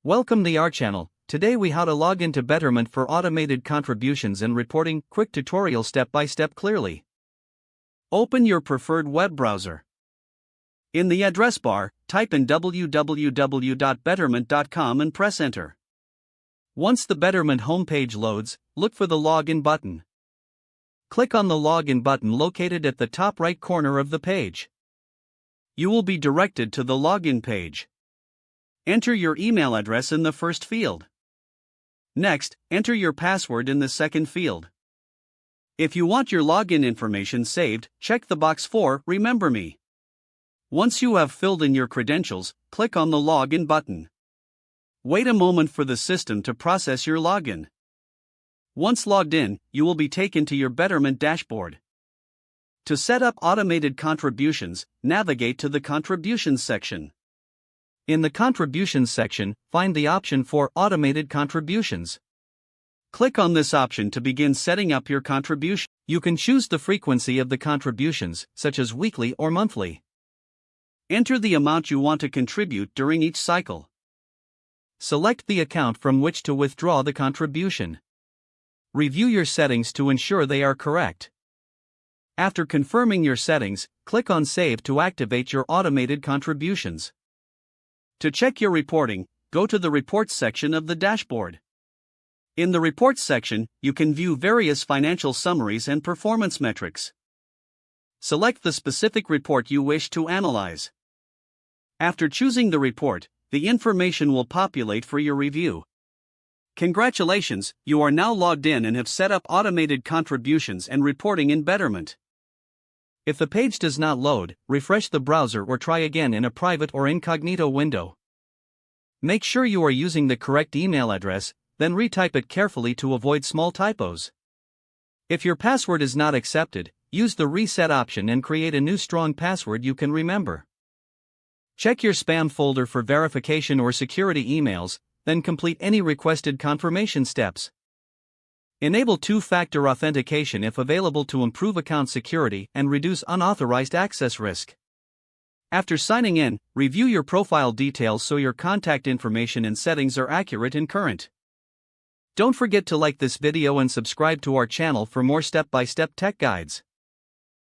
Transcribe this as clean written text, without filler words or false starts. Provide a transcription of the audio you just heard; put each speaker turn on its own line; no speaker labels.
Welcome to our channel. Today we how to log into Betterment for automated contributions and reporting. Quick tutorial step by step clearly. Open your preferred web browser. In the address bar, type in www.betterment.com and press enter. Once the Betterment homepage loads, look for the login button. Click on the login button located at the top right corner of the page. You will be directed to the login page. Enter your email address in the first field. Next, enter your password in the second field. If you want your login information saved, check the box for Remember Me. Once you have filled in your credentials, click on the Login button. Wait a moment for the system to process your login. Once logged in, you will be taken to your Betterment dashboard. To set up automated contributions, navigate to the Contributions section. In the Contributions section, find the option for Automated Contributions. Click on this option to begin setting up your contribution. You can choose the frequency of the contributions, such as weekly or monthly. Enter the amount you want to contribute during each cycle. Select the account from which to withdraw the contribution. Review your settings to ensure they are correct. After confirming your settings, click on Save to activate your automated contributions. To check your reporting, go to the Reports section of the dashboard. In the Reports section, you can view various financial summaries and performance metrics. Select the specific report you wish to analyze. After choosing the report, the information will populate for your review. Congratulations, you are now logged in and have set up automated contributions and reporting in Betterment. If the page does not load, refresh the browser or try again in a private or incognito window. Make sure you are using the correct email address, then retype it carefully to avoid small typos. If your password is not accepted, use the reset option and create a new strong password you can remember. Check your spam folder for verification or security emails, then complete any requested confirmation steps. Enable two-factor authentication if available to improve account security and reduce unauthorized access risk. After signing in, review your profile details so your contact information and settings are accurate and current. Don't forget to like this video and subscribe to our channel for more step-by-step tech guides.